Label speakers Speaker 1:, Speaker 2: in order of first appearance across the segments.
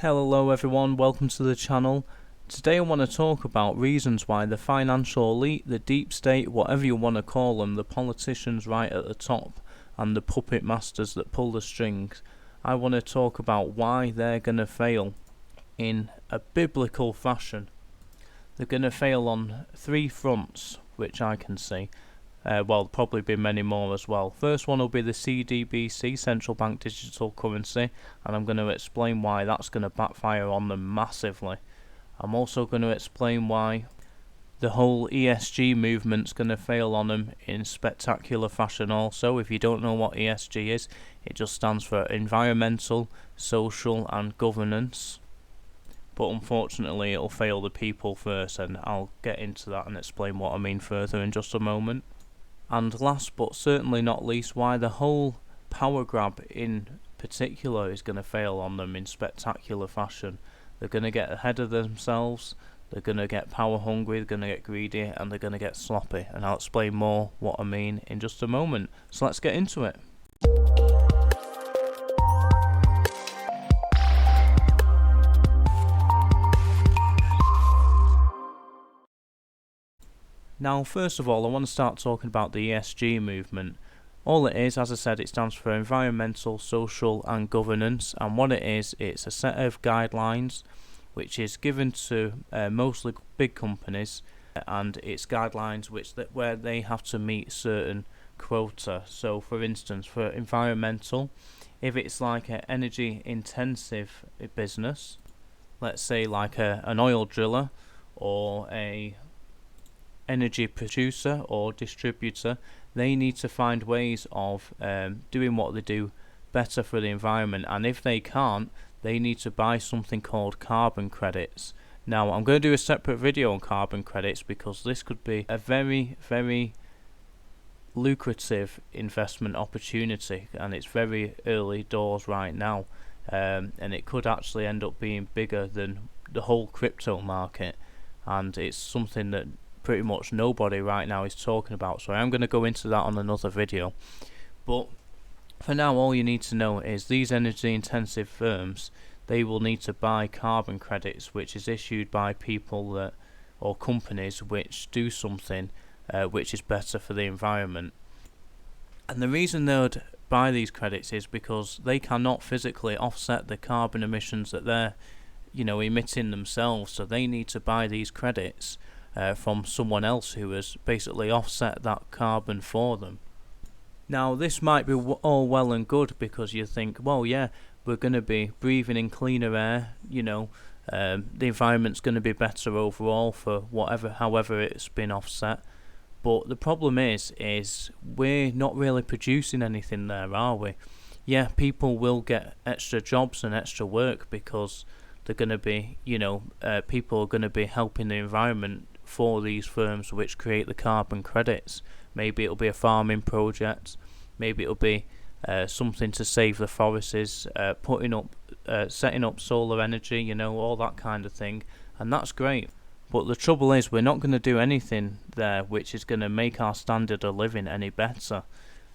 Speaker 1: Hello everyone, welcome to the channel. Today I want to talk about reasons why the financial elite, the deep state, whatever you want to call them, the politicians right at the top and the puppet masters that pull the strings, I want to talk about why they're going to fail in a biblical fashion. They're going to fail on three fronts, which I can see. There'll probably be many more as well. First one will be the CBDC, Central Bank Digital Currency, and I'm going to explain why that's going to backfire on them massively. I'm also going to explain why the whole ESG movement's going to fail on them in spectacular fashion also. If you don't know what ESG is, it just stands for environmental, social and governance. But unfortunately it'll fail the people first, and I'll get into that and explain what I mean further in just a moment. And last but certainly not least, why the whole power grab in particular is going to fail on them in spectacular fashion. They're going to get ahead of themselves, they're going to get power hungry, they're going to get greedy, and they're going to get sloppy. And I'll explain more what I mean in just a moment. So let's get into it. Now, first of all, I want to start talking about the ESG movement. All it is, as I said, it stands for environmental, social and governance, and what it is, it's a set of guidelines which is given to mostly big companies, and it's guidelines where they have to meet certain quota. So for instance, for environmental, if it's like an energy intensive business, let's say like an oil driller or a energy producer or distributor, they need to find ways of doing what they do better for the environment, and if they can't, they need to buy something called carbon credits. Now I'm going to do a separate video on carbon credits because this could be a very, very lucrative investment opportunity, and it's very early doors right now, and it could actually end up being bigger than the whole crypto market, and it's something that pretty much nobody right now is talking about, so I'm going to go into that on another video. But for now, all you need to know is these energy intensive firms, they will need to buy carbon credits, which is issued by people that, or companies which do something which is better for the environment. And the reason they would buy these credits is because they cannot physically offset the carbon emissions that they're emitting themselves, so they need to buy these credits from someone else who has basically offset that carbon for them. Now this might be all well and good because you think, well, yeah, we're going to be breathing in cleaner air, the environment's going to be better overall for however it's been offset. But the problem is we're not really producing anything there, are we? Yeah, people will get extra jobs and extra work because they're going to be, people are going to be helping the environment for these firms which create the carbon credits. Maybe it'll be a farming project, maybe it'll be something to save the forests, setting up solar energy, all that kind of thing, and that's great. But the trouble is, we're not going to do anything there which is going to make our standard of living any better.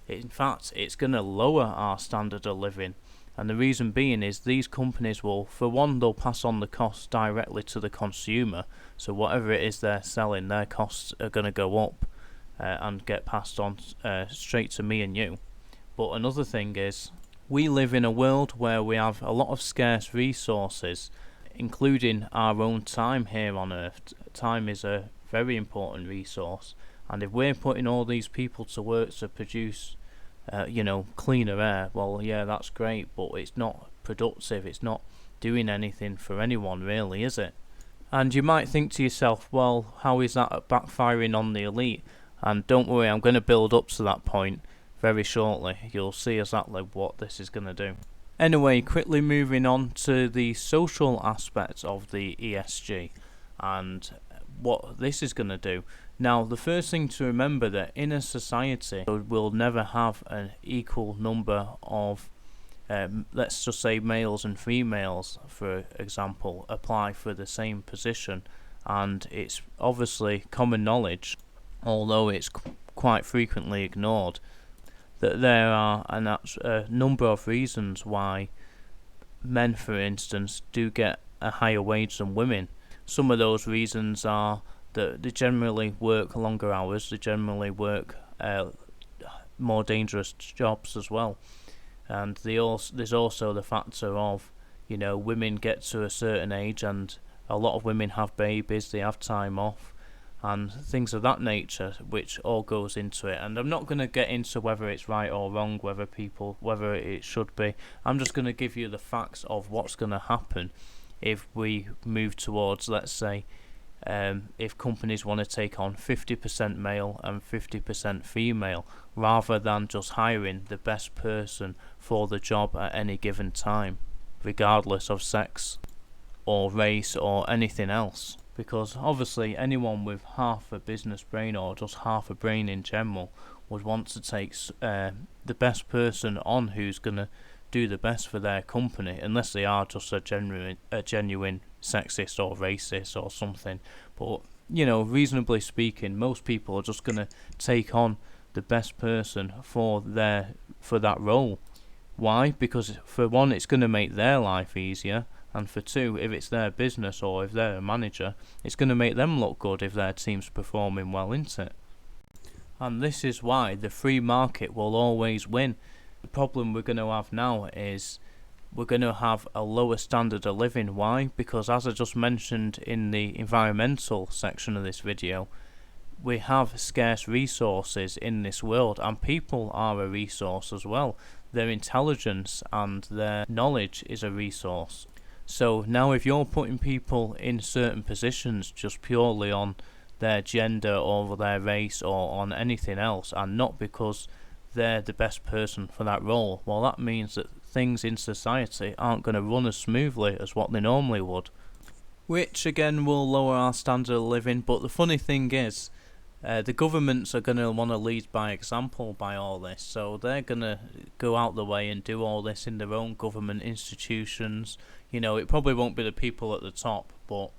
Speaker 1: In fact, it's going to lower our standard of living. And the reason being is these companies will, for one, they'll pass on the costs directly to the consumer. So whatever it is they're selling, their costs are going to go up and get passed on straight to me and you. But another thing is, we live in a world where we have a lot of scarce resources, including our own time here on Earth. Time is a very important resource. And if we're putting all these people to work to produce cleaner air, well, yeah, that's great, but it's not productive, it's not doing anything for anyone really, is it? And you might think to yourself, well, how is that backfiring on the elite? And don't worry, I'm going to build up to that point very shortly. You'll see exactly what this is going to do. Anyway, quickly moving on to the social aspects of the ESG and what this is going to do. Now, the first thing to remember that in a society we'll never have an equal number of let's just say males and females, for example, apply for the same position, and it's obviously common knowledge, although it's quite frequently ignored, that there are a number of reasons why men, for instance, do get a higher wage than women. Some of those reasons are that they generally work longer hours, they generally work more dangerous jobs as well. And there's also the factor of, women get to a certain age and a lot of women have babies, they have time off, and things of that nature, which all goes into it. And I'm not going to get into whether it's right or wrong, whether it should be. I'm just going to give you the facts of what's going to happen if we move towards, let's say, if companies want to take on 50% male and 50% female, rather than just hiring the best person for the job at any given time, regardless of sex or race or anything else. Because obviously anyone with half a business brain, or just half a brain in general, would want to take the best person on who's going to do the best for their company, unless they are just a genuine sexist or racist or something. But reasonably speaking, most people are just going to take on the best person for that role. Why? Because for one, it's going to make their life easier, and for two, if it's their business or if they're a manager, it's going to make them look good if their team's performing well, isn't it? And this is why the free market will always win. The problem we're going to have now is we're going to have a lower standard of living. Why? Because as I just mentioned in the environmental section of this video, we have scarce resources in this world, and people are a resource as well. Their intelligence and their knowledge is a resource. So now if you're putting people in certain positions just purely on their gender or their race or on anything else, and not because they're the best person for that role, well, that means that things in society aren't going to run as smoothly as what they normally would, which again will lower our standard of living. But the funny thing is, the governments are going to want to lead by example by all this, so they're going to go out the way and do all this in their own government institutions. It probably won't be the people at the top, but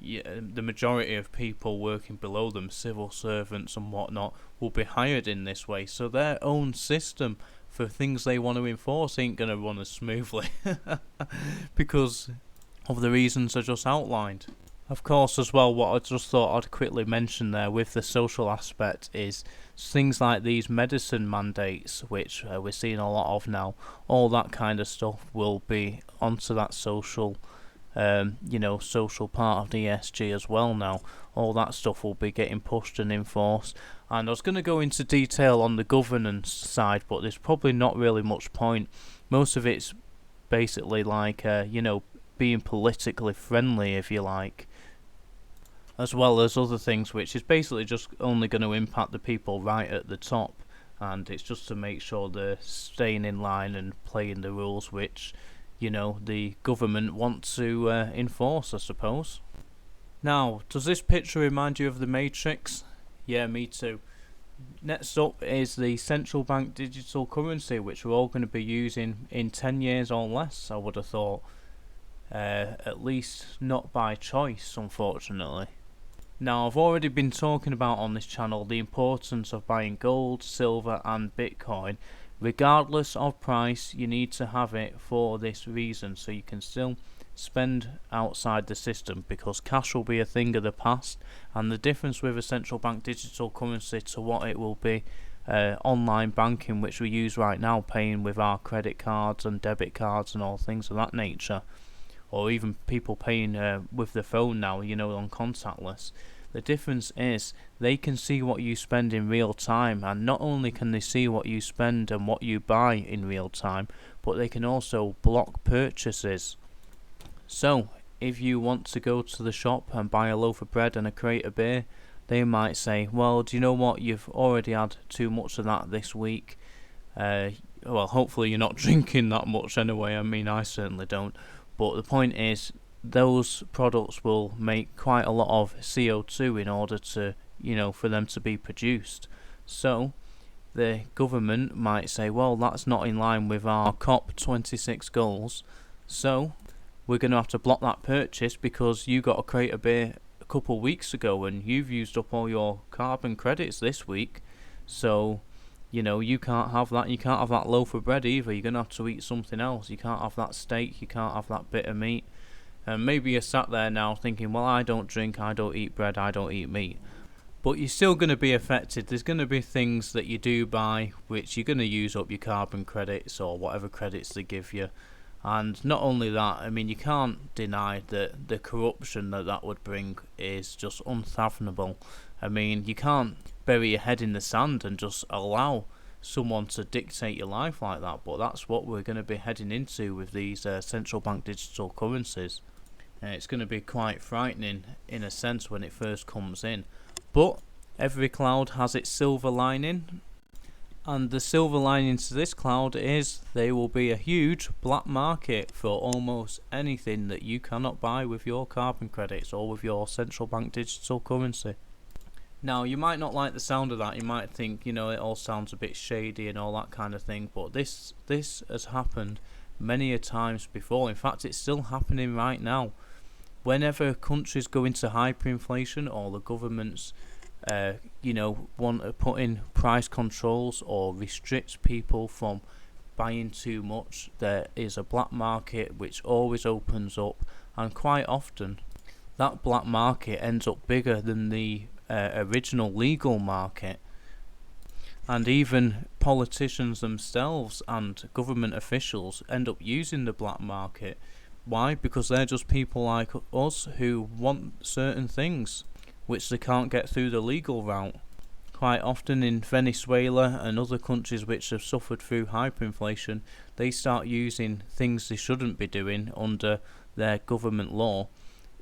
Speaker 1: the majority of people working below them, civil servants and whatnot, will be hired in this way, so their own system for things they want to enforce ain't going to run as smoothly because of the reasons I just outlined. Of course, as well, what I just thought I'd quickly mention there with the social aspect is things like these medicine mandates, which we're seeing a lot of now. All that kind of stuff will be onto that social social part of the ESG as well now. All that stuff will be getting pushed and enforced. And I was going to go into detail on the governance side, but there's probably not really much point. Most of it's basically like, being politically friendly, if you like, as well as other things, which is basically just only going to impact the people right at the top. And it's just to make sure they're staying in line and playing the rules which the government want to enforce, I suppose. Now, does this picture remind you of the Matrix? Yeah, me too. Next up is the central bank digital currency, which we're all going to be using in 10 years or less, I would have thought. At least not by choice, unfortunately. Now, I've already been talking about on this channel the importance of buying gold, silver and Bitcoin. Regardless of price, you need to have it for this reason, so you can still spend outside the system, because cash will be a thing of the past. And the difference with a central bank digital currency to what it will be online banking, which we use right now, paying with our credit cards and debit cards and all things of that nature, or even people paying with the phone now, on contactless. The difference is they can see what you spend in real time, and not only can they see what you spend and what you buy in real time, but they can also block purchases. So if you want to go to the shop and buy a loaf of bread and a crate of beer, they might say, well, do you know what, you've already had too much of that this week. Well, hopefully you're not drinking that much anyway. I mean, I certainly don't. But the point is, those products will make quite a lot of CO2 in order to, for them to be produced. So the government might say, well, that's not in line with our COP26 goals, so we're going to have to block that purchase because you got a crate of beer a couple of weeks ago and you've used up all your carbon credits this week. So You know, you can't have that. You can't have that loaf of bread either. You're gonna have to eat something else. You can't have that steak. You can't have that bit of meat. And maybe you're sat there now thinking, well, I don't drink, I don't eat bread, I don't eat meat. But you're still going to be affected. There's going to be things that you do buy which you're going to use up your carbon credits or whatever credits they give you. And not only that, I mean, you can't deny that the corruption that would bring is just unfathomable. I mean, you can't bury your head in the sand and just allow someone to dictate your life like that. But that's what we're going to be heading into with these central bank digital currencies. It's going to be quite frightening in a sense when it first comes in. But every cloud has its silver lining, and the silver lining to this cloud is there will be a huge black market for almost anything that you cannot buy with your carbon credits or with your central bank digital currency. Now, you might not like the sound of that. You might think, you know, it all sounds a bit shady and all that kind of thing, but this has happened many a times before. In fact, it's still happening right now. Whenever countries go into hyperinflation or the governments, want to put in price controls or restrict people from buying too much, there is a black market which always opens up, and quite often that black market ends up bigger than the original legal market. And even politicians themselves and government officials end up using the black market. Why? Because they're just people like us who want certain things which they can't get through the legal route. Quite often in Venezuela and other countries which have suffered through hyperinflation, they start using things they shouldn't be doing under their government law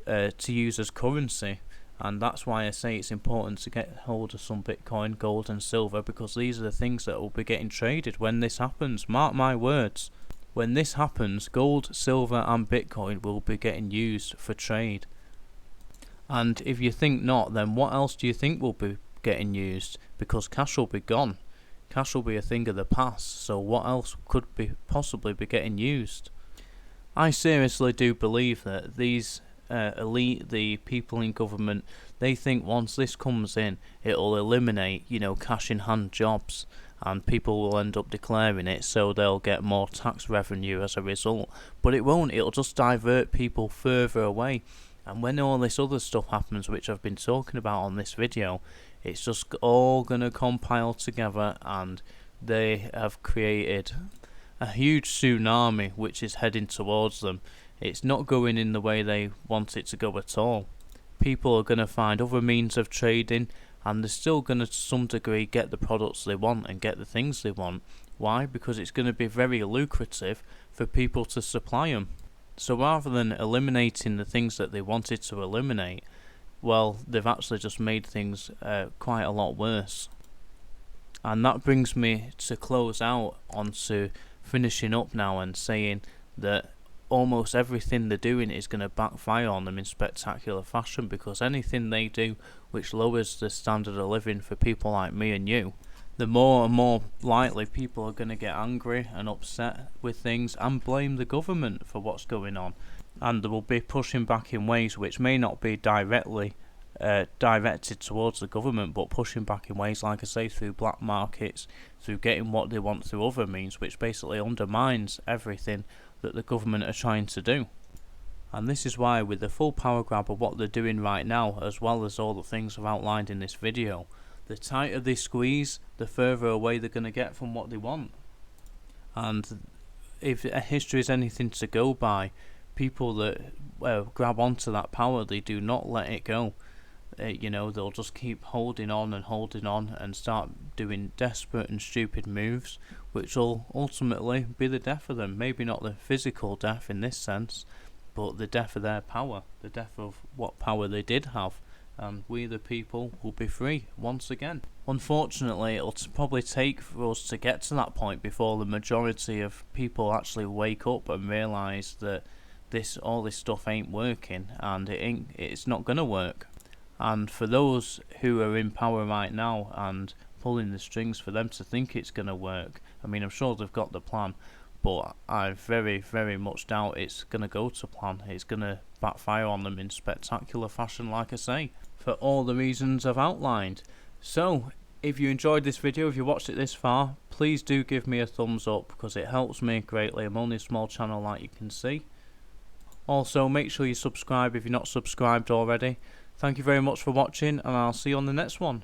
Speaker 1: to use as currency. And that's why I say it's important to get hold of some Bitcoin, gold and silver, because these are the things that will be getting traded when this happens. Mark my words. When this happens, gold, silver and Bitcoin will be getting used for trade. And if you think not, then what else do you think will be getting used? Because cash will be gone. Cash will be a thing of the past, so what else could be possibly be getting used? I seriously do believe that these elite, the people in government, they think once this comes in, it'll eliminate, cash in hand jobs, and people will end up declaring it, so they'll get more tax revenue as a result. But it won't. It'll just divert people further away. And when all this other stuff happens, which I've been talking about on this video, it's just all going to compile together, and they have created a huge tsunami which is heading towards them. It's not going in the way they want it to go at all. People are going to find other means of trading, and they're still going to some degree get the products they want and get the things they want. Why? Because it's going to be very lucrative for people to supply them. So rather than eliminating the things that they wanted to eliminate, well, they've actually just made things quite a lot worse. And that brings me to close out onto finishing up now and saying that almost everything they're doing is going to backfire on them in spectacular fashion, because anything they do which lowers the standard of living for people like me and you, the more and more likely people are going to get angry and upset with things and blame the government for what's going on. And they will be pushing back in ways which may not be directly directed towards the government, but pushing back in ways, like I say, through black markets, through getting what they want through other means, which basically undermines everything that the government are trying to do. And this is why, with the full power grab of what they're doing right now, as well as all the things I've outlined in this video, the tighter they squeeze, the further away they're going to get from what they want. And if history is anything to go by, people that grab onto that power, they do not let it go. They'll just keep holding on and start doing desperate and stupid moves, which will ultimately be the death of them. Maybe not the physical death in this sense, but the death of their power, the death of what power they did have. And we the people will be free once again. Unfortunately, it'll probably take for us to get to that point before the majority of people actually wake up and realise that all this stuff ain't working, and it's not going to work. And for those who are in power right now and pulling the strings for them to think it's going to work, I mean, I'm sure they've got the plan, but I very, very much doubt it's going to go to plan. It's going to backfire on them in spectacular fashion, like I say, for all the reasons I've outlined. So, if you enjoyed this video, if you watched it this far, please do give me a thumbs up because it helps me greatly. I'm only a small channel like you can see. Also, make sure you subscribe if you're not subscribed already. Thank you very much for watching, and I'll see you on the next one.